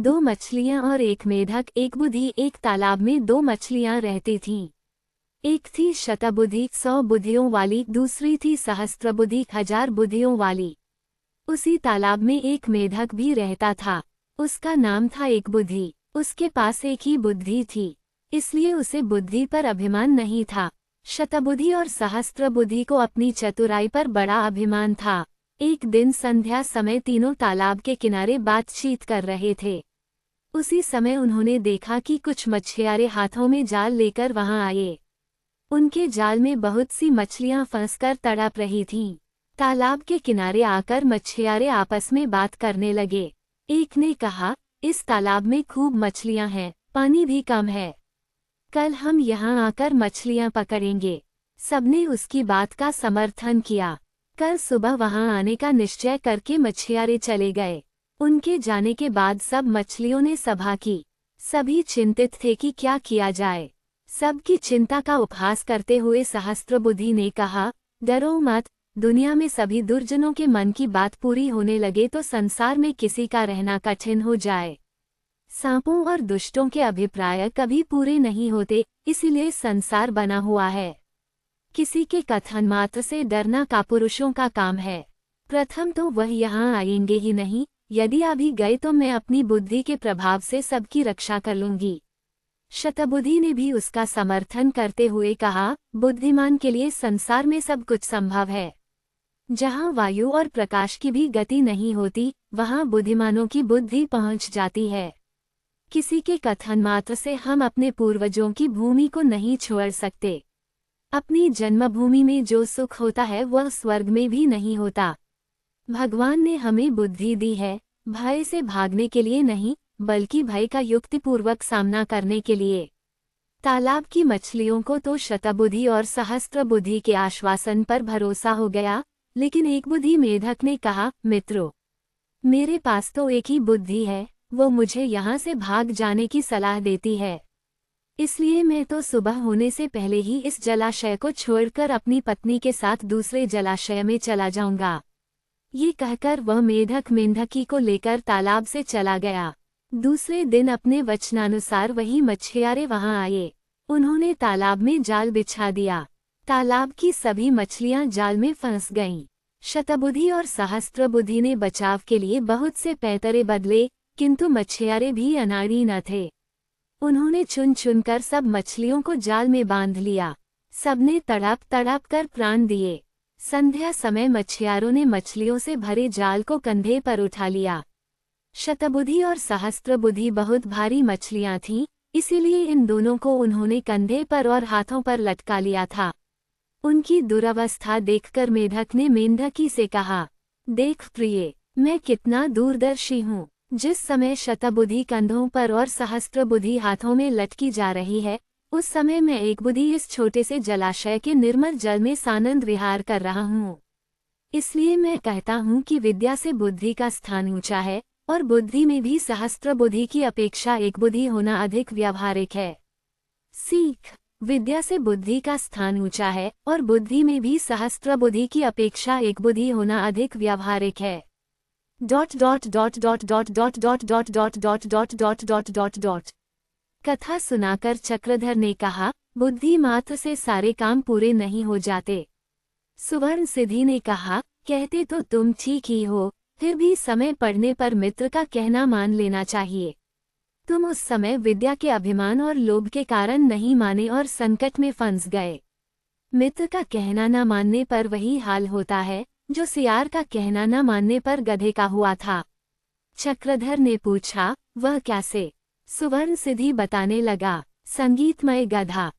दो मछलियां और एक मेढक। एक बुद्धि। एक तालाब में दो मछलियां रहती थीं। एक थी शतबुद्धि 100 बुद्धियों वाली, दूसरी थी सहस्त्रबुद्धि 1000 बुद्धियों वाली। उसी तालाब में एक मेढक भी रहता था। उसका नाम था एक बुद्धि। उसके पास एक ही बुद्धि थी, इसलिए उसे बुद्धि पर अभिमान नहीं था। शतबुद्धि और सहस्त्रबुद्धि को अपनी चतुराई पर बड़ा अभिमान था। एक दिन संध्या समय तीनों तालाब के किनारे बातचीत कर रहे थे। उसी समय उन्होंने देखा कि कुछ मछुआरे हाथों में जाल लेकर वहां आए। उनके जाल में बहुत सी मछलियां फंसकर तड़प रही थीं। तालाब के किनारे आकर मछुआरे आपस में बात करने लगे। एक ने कहा, इस तालाब में खूब मछलियां हैं, पानी भी कम है। कल हम यहाँ आकर मछलियां पकड़ेंगे। सबने उसकी बात का समर्थन किया। कल सुबह वहां आने का निश्चय करके मछुआरे चले गए। उनके जाने के बाद सब मछलियों ने सभा की। सभी चिंतित थे कि क्या किया जाए। सबकी चिंता का उपहास करते हुए सहस्त्रबुद्धि ने कहा, डरो मत। दुनिया में सभी दुर्जनों के मन की बात पूरी होने लगे तो संसार में किसी का रहना कठिन हो जाए। सांपों और दुष्टों के अभिप्राय कभी पूरे नहीं होते, इसीलिए संसार बना हुआ है। किसी के कथन मात्र से डरना कापुरुषों का काम है। प्रथम तो वह यहाँ आएंगे ही नहीं, यदि आ भी गए तो मैं अपनी बुद्धि के प्रभाव से सबकी रक्षा कर लूंगी। शतबुद्धि ने भी उसका समर्थन करते हुए कहा, बुद्धिमान के लिए संसार में सब कुछ संभव है। जहाँ वायु और प्रकाश की भी गति नहीं होती, वहाँ बुद्धिमानों की बुद्धि पहुँच जाती है। किसी के कथन मात्र से हम अपने पूर्वजों की भूमि को नहीं छोड़ सकते। अपनी जन्मभूमि में जो सुख होता है वह स्वर्ग में भी नहीं होता। भगवान ने हमें बुद्धि दी है, भय से भागने के लिए नहीं, बल्कि भय का युक्तिपूर्वक सामना करने के लिए। तालाब की मछलियों को तो शतबुद्धि और सहस्त्रबुद्धि के आश्वासन पर भरोसा हो गया, लेकिन एक बुद्धि मेढक ने कहा, मित्रों, मेरे पास तो एक ही बुद्धि है, वो मुझे यहाँ से भाग जाने की सलाह देती है। इसलिए मैं तो सुबह होने से पहले ही इस जलाशय को छोड़कर अपनी पत्नी के साथ दूसरे जलाशय में चला जाऊंगा। ये कहकर वह मेढक मेंढकी को लेकर तालाब से चला गया। दूसरे दिन अपने वचनानुसार वही मछुआरे वहां आए। उन्होंने तालाब में जाल बिछा दिया। तालाब की सभी मछलियां जाल में फंस गईं। शतबुद्धि और सहस्त्रबुद्धि ने बचाव के लिए बहुत से पैतरे बदले, किंतु मछुआरे भी अनाड़ी न थे। उन्होंने चुन चुनकर सब मछलियों को जाल में बांध लिया। सबने तड़प तड़प कर प्राण दिए। संध्या समय मछुआरों ने मछलियों से भरे जाल को कंधे पर उठा लिया। शतबुद्धि और सहस्त्रबुद्धि बहुत भारी मछलियां थीं, इसीलिए इन दोनों को उन्होंने कंधे पर और हाथों पर लटका लिया था। उनकी दुरवस्था देखकर मेढक ने मेंढकी से कहा, देख प्रिय, मैं कितना दूरदर्शी हूँ। जिस समय शतबुद्धि कंधों पर और सहस्त्रबुद्धि हाथों में लटकी जा रही है, उस समय मैं एक बुद्धि इस छोटे से जलाशय के निर्मल जल में सानंद विहार कर रहा हूँ। इसलिए मैं कहता हूँ कि विद्या से बुद्धि का स्थान ऊंचा है, और बुद्धि में भी सहस्त्रबुद्धि की अपेक्षा एक बुद्धि होना अधिक व्यावहारिक है। सीख, विद्या से बुद्धि का स्थान ऊंचा है, और बुद्धि में भी सहस्त्रबुद्धि की अपेक्षा एक बुद्धि होना अधिक व्यावहारिक है। कथा सुनाकर चक्रधर ने कहा, बुद्धि मात्र से सारे काम पूरे नहीं हो जाते। सुवर्ण सिद्धि ने कहा, कहते तो तुम ठीक ही हो, फिर भी समय पड़ने पर मित्र का कहना मान लेना चाहिए। तुम उस समय विद्या के अभिमान और लोभ के कारण नहीं माने और संकट में फंस गए। मित्र का कहना न मानने पर वही हाल होता है जो सियार का कहना न मानने पर गधे का हुआ था। चक्रधर ने पूछा, वह कैसे? सुवर्ण सिद्धि बताने लगा, संगीतमय गधा।